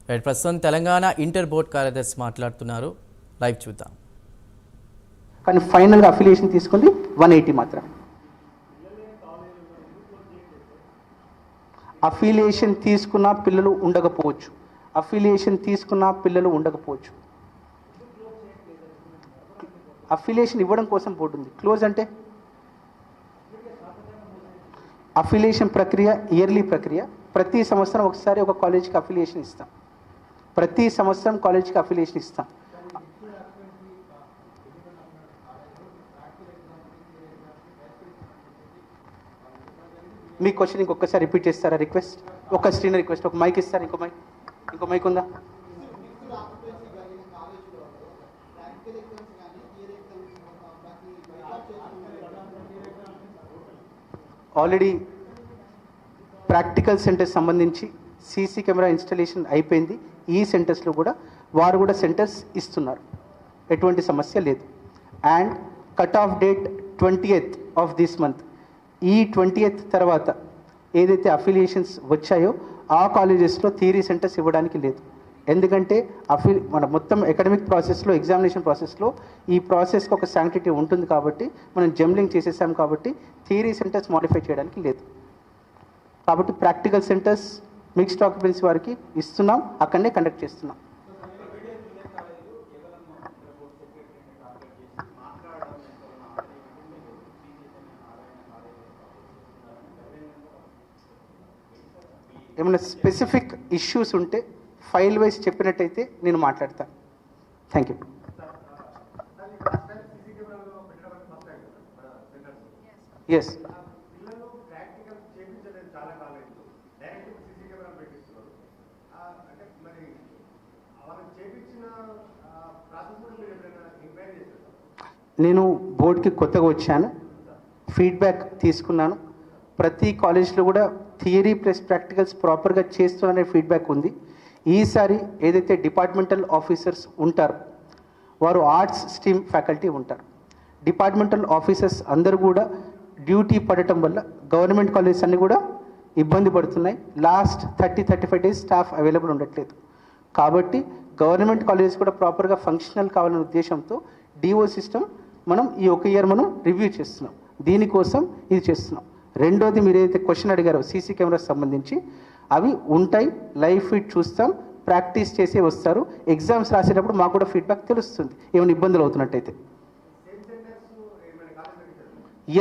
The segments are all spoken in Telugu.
రైట్, ప్రస్తుతం తెలంగాణ ఇంటర్ బోర్డ్ కార్యదర్శి మాట్లాడుతున్నారు. లైవ్ చూద్దాం. కానీ ఫైనల్గా అఫిలియేషన్ తీసుకుంది 180 మాత్రమే. అఫిలియేషన్ తీసుకున్న పిల్లలు ఉండకపోవచ్చు, అఫిలియేషన్ ఇవ్వడం కోసం బోర్డు ఉంది. క్లోజ్ అంటే అఫిలియేషన్ ప్రక్రియ ఇయర్లీ ప్రక్రియ. ప్రతి సంవత్సరం ఒకసారి ఒక కాలేజీకి అఫిలియేషన్ ఇస్తాం. మీ క్వశ్చన్ ఇంకొకసారి రిపీట్ చేస్తారా? రిక్వెస్ట్, ఒక స్క్రీన్ రిక్వెస్ట్, ఒక మైక్ ఇస్తారు. ఇంకో మైక్ ఉందా? ఆల్రెడీ ప్రాక్టికల్ సెంటర్స్ సంబంధించి సీసీ కెమెరా ఇన్స్టాలేషన్ అయిపోయింది. ఈ సెంటర్స్లో కూడా వారు సెంటర్స్ ఇస్తున్నారు, ఎటువంటి సమస్య లేదు. And cut off date 20th of this month. ఈ 20th తర్వాత ఏదైతే అఫిలియేషన్స్ వచ్చాయో ఆ కాలేజెస్లో థియరీ సెంటర్స్ ఇవ్వడానికి లేదు. ఎందుకంటే మన మొత్తం అకాడమిక్ ప్రాసెస్లో, ఎగ్జామినేషన్ ప్రాసెస్లో ఈ ప్రాసెస్కి ఒక శాంక్టిటీ ఉంటుంది కాబట్టి మనం జంబ్లింగ్ చేసేసాం కాబట్టి థియరీ సెంటర్స్ మాడిఫై చేయడానికి లేదు. కాబట్టి ప్రాక్టికల్ సెంటర్స్ మిక్స్డ్ ఆక్యుపెన్సీ వారికి ఇస్తున్నాం, అక్కడనే కండక్ట్ చేస్తున్నాం. ఏమైనా స్పెసిఫిక్ ఇష్యూస్ ఉంటే ఫైల్ వైజ్ చెప్పినట్టయితే నేను మాట్లాడతాను. Thank you. ఎస్, నేను బోర్డుకి కొత్తగా వచ్చాను, ఫీడ్బ్యాక్ తీసుకున్నాను. ప్రతి కాలేజ్లో కూడా థియరీ ప్లస్ ప్రాక్టికల్స్ ప్రాపర్గా చేస్తున్నారనే ఫీడ్బ్యాక్ ఉంది. ఈసారి ఏదైతే డిపార్ట్మెంటల్ ఆఫీసర్స్ ఉంటారో వారు ఆర్ట్స్ స్ట్రీమ్ ఫ్యాకల్టీ ఉంటారు. డిపార్ట్మెంటల్ ఆఫీసర్స్ అందరూ కూడా డ్యూటీ పడటం వల్ల గవర్నమెంట్ కాలేజెస్ అన్నీ కూడా ఇబ్బంది పడుతున్నాయి. లాస్ట్ 30-35 డేస్ స్టాఫ్ అవైలబుల్ ఉండట్లేదు. కాబట్టి గవర్నమెంట్ కాలేజెస్ కూడా ప్రాపర్గా ఫంక్షనల్ కావాలనే ఉద్దేశంతో డిఓ సిస్టమ్ మనం ఈ ఒక ఇయర్ మనం రివ్యూ చేస్తున్నాం. దీనికోసం ఇది చేస్తున్నాం. రెండోది, మీరు ఏదైతే క్వశ్చన్ అడిగారో సీసీ కెమెరాస్ సంబంధించి, అవి ఉంటాయి, లైవ్ ఫీడ్ చూస్తాం, ప్రాక్టీస్ చేసే వస్తారు. ఎగ్జామ్స్ రాసేటప్పుడు మాకు కూడా ఫీడ్బ్యాక్ తెలుస్తుంది ఏమైనా ఇబ్బందులు అవుతున్నట్టయితే.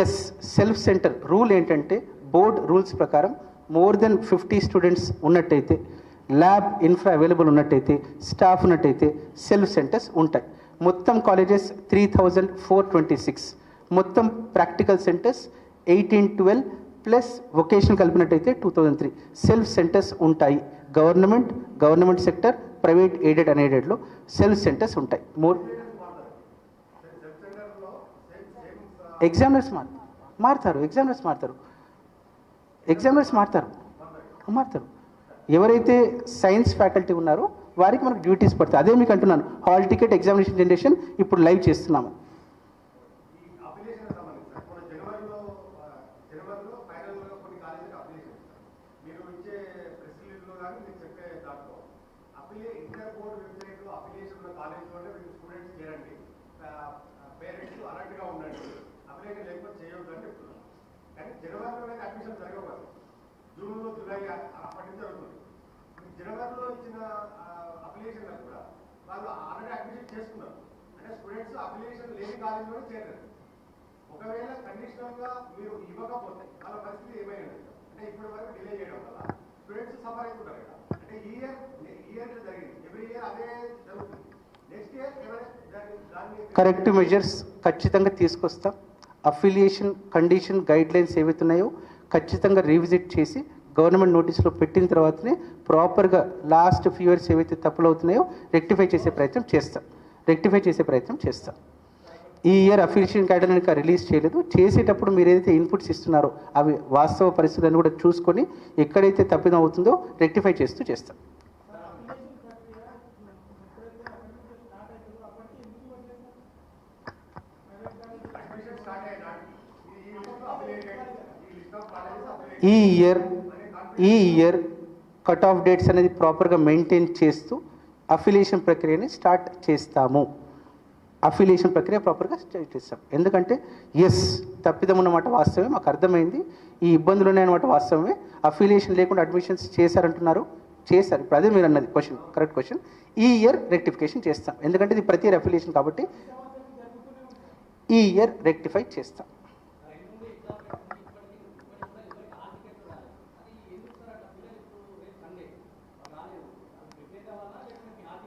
ఎస్, సెల్ఫ్ సెంటర్ రూల్ ఏంటంటే బోర్డ్ రూల్స్ ప్రకారం మోర్ దెన్ 50 స్టూడెంట్స్ ఉన్నట్టయితే, ల్యాబ్ ఇన్ఫ్రా అవైలబుల్ ఉన్నట్టయితే, స్టాఫ్ ఉన్నట్టయితే సెల్ఫ్ సెంటర్స్ ఉంటాయి. మొత్తం కాలేజెస్ 3426, మొత్తం ప్రాక్టికల్ సెంటర్స్ 1812 ప్లస్ వొకేషనల్ కలిపినట్టయితే 2003 సెల్ఫ్ సెంటర్స్ ఉంటాయి. గవర్నమెంట్ సెక్టర్, ప్రైవేట్ ఎయిడెడ్ అన్ఎయిడెడ్లో సెల్ఫ్ సెంటర్స్ ఉంటాయి. ఎగ్జామినర్స్ మారుతారు. ఎవరైతే సైన్స్ ఫ్యాకల్టీ ఉన్నారో వారికి మనకు డ్యూటీస్ పడతాయి. అదే మీకు అంటున్నాను, హాల్ టికెట్ ఎగ్జామినేషన్ జనరేషన్ ఇప్పుడు లైవ్ చేస్తున్నాము. జనవరిలో ఇచ్చిన అప్లికేషన్ కూడా వాళ్ళు ఆల్రెడీ అడ్మిషన్ చేసుకున్నారు. అంటే స్టూడెంట్స్ అప్లికేషన్ లేని కాలేజీలో చేరారు. ఒకవేళ కండిషనల్గా మీరు ఇవ్వకపోతే వాళ్ళ పరిస్థితి ఏమైనా అంటే ఇప్పటి వరకు డిలే చేయడం వల్ల స్టూడెంట్స్ సఫర్ అవుతుంటారు కదా. అంటే ఈ ఇయర్ జరిగింది, ఎవ్రీ ఇయర్ అదే జరుగుతుంది. నెక్స్ట్ ఇయర్ దాన్ని కరెక్ట్ మెజర్స్ ఖచ్చితంగా తీసుకొస్తాం. అఫిలియేషన్ కండిషన్ గైడ్ లైన్స్ ఏవైతున్నాయో ఖచ్చితంగా రీవిజిట్ చేసి గవర్నమెంట్ నోటీస్లో పెట్టిన తర్వాతనే ప్రాపర్గా లాస్ట్ ఫ్యూ ఇయర్స్ ఏవైతే తప్పులు అవుతున్నాయో రెక్టిఫై చేసే ప్రయత్నం చేస్తాం. ఈ ఇయర్ అఫిలియేషన్ గైడ్ లైన్ ఇంకా రిలీజ్ చేయలేదు. చేసేటప్పుడు మీరు ఏదైతే ఇన్పుట్స్ ఇస్తున్నారో అవి వాస్తవ పరిస్థితులను కూడా చూసుకొని ఎక్కడైతే తప్పిదం అవుతుందో రెక్టిఫై చేస్తాం. ఈ ఇయర్ కట్ ఆఫ్ డేట్స్ అనేది ప్రాపర్గా మెయింటైన్ చేస్తూ అఫిలియేషన్ ప్రక్రియని స్టార్ట్ చేస్తాము. అఫిలియేషన్ ప్రక్రియ ప్రాపర్గా స్టార్ట్ చేస్తాం. ఎందుకంటే ఎస్ తప్పిదం ఉన్నమాట వాస్తవమే, మాకు అర్థమైంది, ఈ ఇబ్బందులు ఉన్నాయన్నమాట వాస్తవమే. అఫిలియేషన్ లేకుండా అడ్మిషన్స్ చేశారంటున్నారు, చేశారు. ఇప్పుడు అదే మీరు అన్నది క్వశ్చన్, కరెక్ట్ క్వశ్చన్. ఈ ఇయర్ రెక్టిఫికేషన్ చేస్తాం, ఎందుకంటే ఇది ప్రతి ఇయర్ అఫిలియేషన్ కాబట్టి ఈ ఇయర్ రెక్టిఫై చేస్తాం.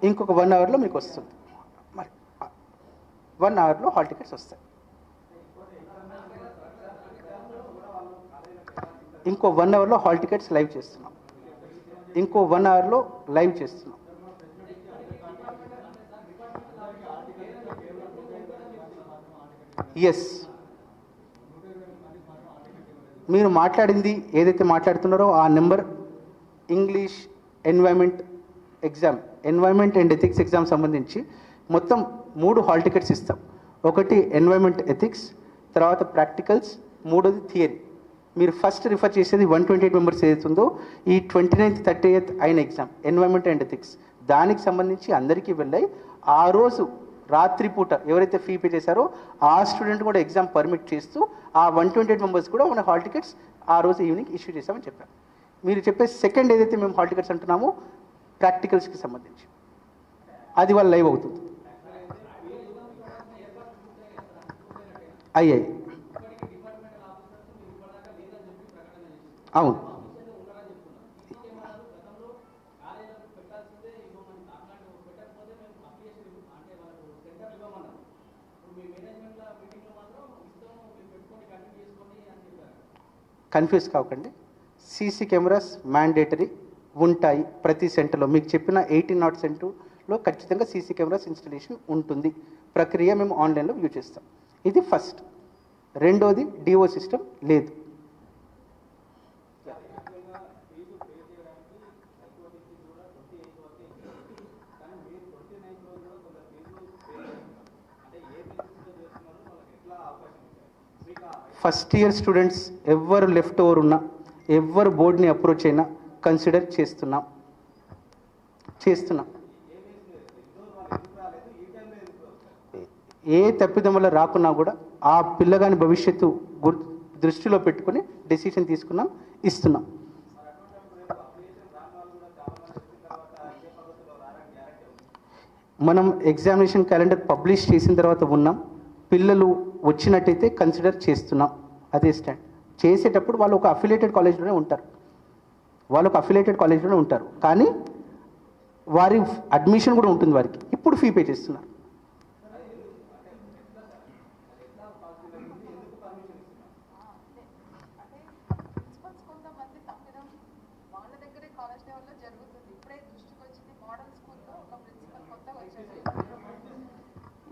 ఇంకొక 1 అవర్లో మీకు వస్తుంది. మరి 1 అవర్లో హాల్ టికెట్స్ వస్తాయి. ఇంకో 1 అవర్లో హాల్ టికెట్స్ లైవ్ చేస్తున్నాం. ఇంకో 1 అవర్లో లైవ్ చేస్తున్నాం. ఎస్, మీరు మాట్లాడింది ఏదైతే మాట్లాడుతున్నారో ఆ number English environment exam, environment and ethics exam సంబంధించి మొత్తం 3 హాల్ టికెట్స్ ఇస్తాం. ఒకటి ఎన్వైర్న్మెంట్ ఎథిక్స్, తర్వాత ప్రాక్టికల్స్, మూడోది థియరీ. మీరు ఫస్ట్ రిఫర్ చేసేది 128 మెంబర్స్ ఏదైతుందో ఈ 29th 30th అయిన ఎగ్జామ్ ఎన్వైర్న్మెంట్ అండ్ ఎథిక్స్, దానికి సంబంధించి అందరికీ వెళ్ళాయి. ఆ రోజు రాత్రిపూట ఎవరైతే ఫీ పే చేశారో ఆ స్టూడెంట్ కూడా ఎగ్జామ్ పర్మిట్ చేస్తూ ఆ 128 మెంబర్స్ కూడా మన హాల్ టికెట్స్ ఆ రోజు ఈవినింగ్ ఇష్యూ చేశామని చెప్పారు. మీరు చెప్పే సెకండ్ ఏదైతే మేము హాల్ టికెట్స్ అంటున్నామో ప్రాక్టికల్స్కి సంబంధించి అది వాళ్ళు లైవ్ అవుతుంది. అయ్యాయి, అవును. కన్ఫ్యూజ్ కాకండి, సీసీ కెమెరాస్ మ్యాండేటరీ ఉంటాయి ప్రతి సెంటర్లో. మీకు చెప్పిన 18 సెంటర్లో ఖచ్చితంగా సీసీ కెమెరాస్ ఇన్స్టలేషన్ ఉంటుంది. ప్రక్రియ మేము ఆన్లైన్లో వ్యూ చేస్తాం. ఇది ఫస్ట్. రెండోది డిఓ సిస్టమ్ లేదు. ఫస్ట్ ఇయర్ స్టూడెంట్స్ ఎవరు లెఫ్ట్ ఓవర్ ఉన్నా, ఎవరు బోర్డ్ని అప్రోచ్ అయినా కన్సిడర్ చేస్తున్నాం. ఏ తప్పిదం వల్ల రాకున్నా కూడా ఆ పిల్లగాని భవిష్యత్తు దృష్టిలో పెట్టుకుని డెసిషన్ తీసుకున్నాం, ఇస్తున్నాం. మనం ఎగ్జామినేషన్ క్యాలెండర్ పబ్లిష్ చేసిన తర్వాత ఉన్నాం, పిల్లలు వచ్చినట్టయితే కన్సిడర్ చేస్తున్నాం. అదే స్టాండ్. చేసేటప్పుడు వాళ్ళు ఒక అఫిలియేటెడ్ కాలేజ్లోనే ఉంటారు, కానీ వారి అడ్మిషన్ కూడా ఉంటుంది వారికి. ఇప్పుడు ఫీ పే చేస్తున్నారు.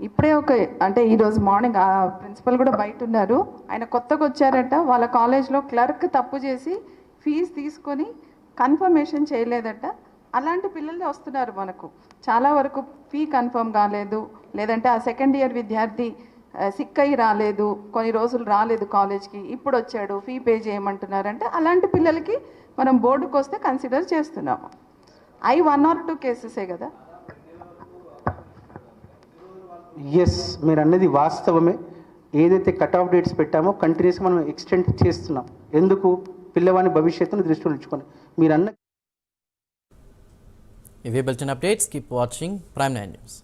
ఇప్పుడే అంటే ఈరోజు మార్నింగ్ ఆ ప్రిన్సిపల్ కూడా బయట ఉన్నారు, ఆయన కొత్తగా వచ్చారట. వాళ్ళ కాలేజ్లో క్లర్క్ తప్పు చేసి ఫీజు తీసుకొని కన్ఫర్మేషన్ చేయలేదట. అలాంటి పిల్లలే వస్తున్నారు మనకు. చాలా వరకు ఫీ కన్ఫర్మ్ కాలేదు, లేదంటే ఆ సెకండ్ ఇయర్ విద్యార్థి సిక్ అయ్యి రాలేదు, కొన్ని రోజులు రాలేదు కాలేజ్కి, ఇప్పుడు వచ్చాడు ఫీ పే చేయమంటున్నారంటే అలాంటి పిల్లలకి మనం బోర్డుకు వస్తే కన్సిడర్ చేస్తున్నాము. 1 or 2 కేసెసే కదా. ఎస్, మీరు అన్నది వాస్తవమే. ఏదైతే కట్ ఆఫ్ డేట్స్ పెట్టామో కంటిన్యూస్గా మనం ఎక్స్టెండ్ చేస్తున్నాం. ఎందుకు? పిల్లవాని భవిష్యత్తును దృష్టిలో ఉంచుకొని. మీరు అన్న ఇవే bulletin updates. Keep watching Prime 9 News.